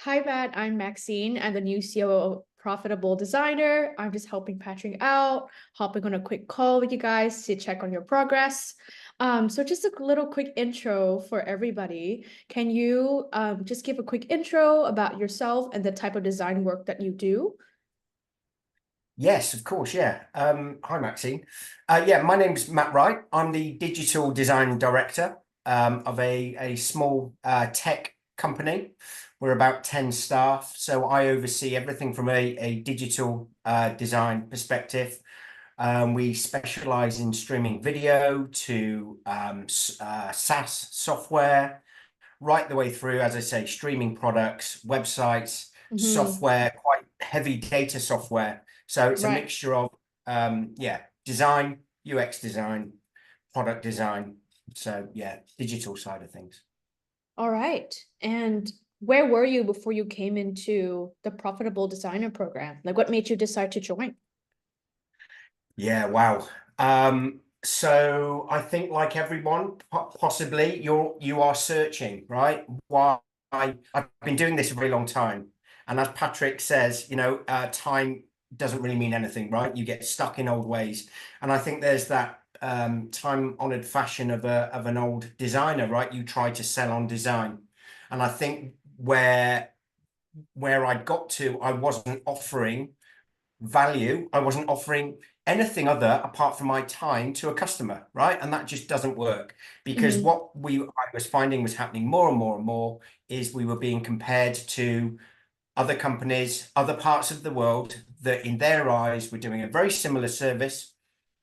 Hi, Matt. I'm Maxine. I'm the new CEO of Profitable Designer. I'm just helping Patrick out, hopping on a quick call with you guys to check on your progress. So just a little quick intro for everybody. Can you just give a quick intro about yourself and the type of design work that you do? Yes, of course. Yeah. Hi, Maxine. Yeah, my name's Matt Wright. I'm the digital design director of a small tech company. We're about 10 staff. So I oversee everything from a digital design perspective. We specialize in streaming video to SaaS software, right the way through, as I say, streaming products, websites, Mm-hmm. software, quite heavy data software. So it's a Right. mixture of, yeah, design, UX design, product design. So yeah, digital side of things. All right. And where were you before you came into the Profitable Designer program? Like, what made you decide to join? Yeah, wow. So I think like everyone, possibly you are searching, right? Why I've been doing this a very long time. And as Patrick says, time doesn't really mean anything, right? You get stuck in old ways. And I think there's that time-honored fashion of an old designer, right? You try to sell on design. And I think where I'd got to, I wasn't offering value. I wasn't offering anything other apart from my time to a customer, right? And that just doesn't work because Mm-hmm. I was finding was happening more and more and more is we were being compared to other companies, other parts of the world that in their eyes were doing a very similar service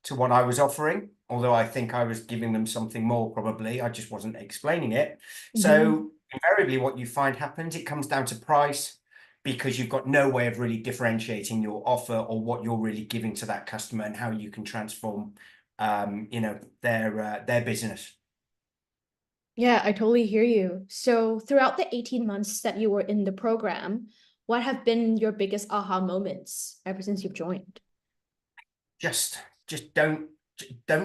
to what I was offering. Although I think I was giving them something more, probably. I just wasn't explaining it. Mm-hmm. So invariably what you find happens, it comes down to price because you've got no way of really differentiating your offer or what you're really giving to that customer and how you can transform their business. Yeah, I totally hear you. So, throughout the 18 months that you were in the program, what have been your biggest aha moments ever since you've joined? Just just don't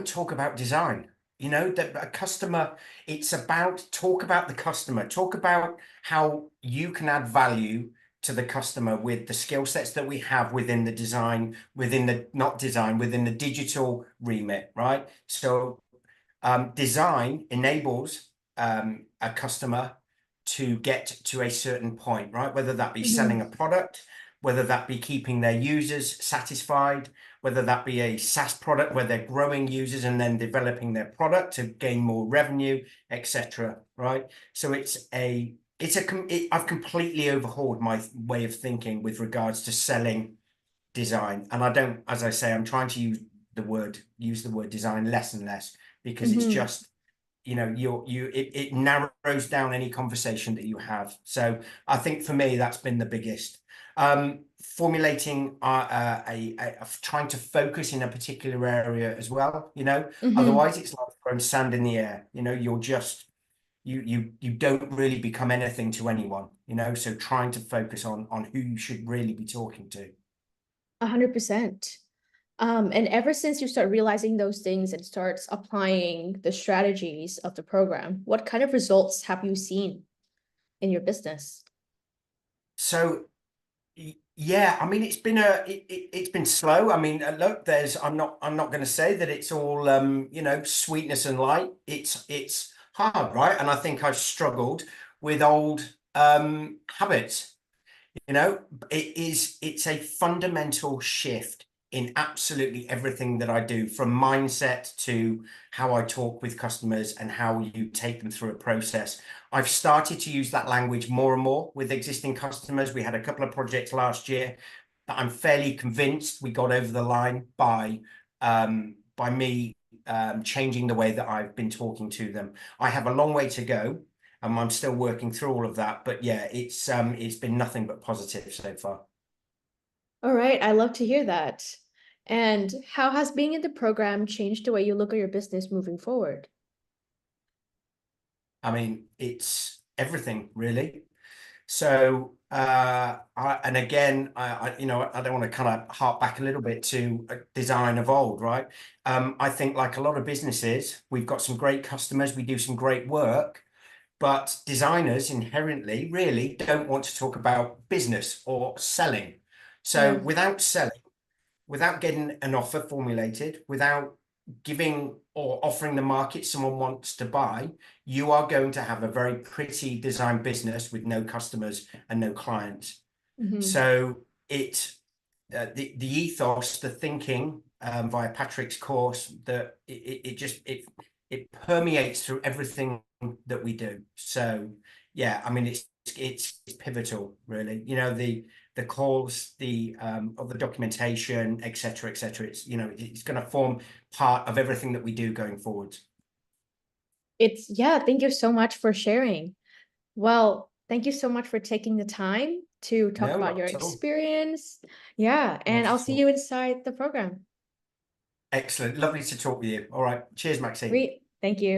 talk about design. You know, that a customer, it's about talk about the customer, talk about how you can add value to the customer with the skill sets that we have within the design, within the not design, within the digital remit, right? So design enables a customer to get to a certain point, right? Whether that be selling Mm-hmm. a product, whether that be keeping their users satisfied, whether that be a SaaS product where they're growing users and then developing their product to gain more revenue, etc. Right? So I've completely overhauled my way of thinking with regards to selling design, and I don't, as I say, I'm trying to use the word design less and less because it's Mm-hmm. just it narrows down any conversation that you have. So I think for me that's been the biggest formulating trying to focus in a particular area as well, Mm-hmm. otherwise it's like throwing sand in the air. You're just you don't really become anything to anyone, so trying to focus on who you should really be talking to. 100%. And ever since you start realizing those things and starts applying the strategies of the program, what kind of results have you seen in your business? So yeah, I mean, it's been slow. I mean, look, I'm not going to say that it's all sweetness and light. It's hard, right? And I think I've struggled with old habits. You know, it's a fundamental shift in absolutely everything that I do, from mindset to how I talk with customers and how you take them through a process. I've started to use that language more and more with existing customers. We had a couple of projects last year that I'm fairly convinced we got over the line by me changing the way that I've been talking to them. I have a long way to go, I'm still working through all of that, but yeah, it's been nothing but positive so far. All right, I love to hear that. And how has being in the program changed the way you look at your business moving forward? I mean, it's everything really. So and again, I don't want to kind of harp back a little bit to design of old, right? I think like a lot of businesses, we've got some great customers, we do some great work, But designers inherently really don't want to talk about business or selling. So Yeah. without selling, without getting an offer formulated, without giving or offering the market someone wants to buy, you are going to have a very pretty design business with no customers and no clients. Hmm. So the ethos, the thinking via Patrick's course, that it permeates through everything that we do. So yeah, I mean it's pivotal, really. You know, the calls, the of the documentation, etc., etc. It's, you know, it's going to form part of everything that we do going forward. It's, yeah, thank you so much for sharing. Well, thank you so much for taking the time to talk No, about your not at all. experience. Yeah, and Not I'll at see all. you inside the program. Excellent. Lovely to talk with you. All right. Cheers, Maxine. Great. Thank you.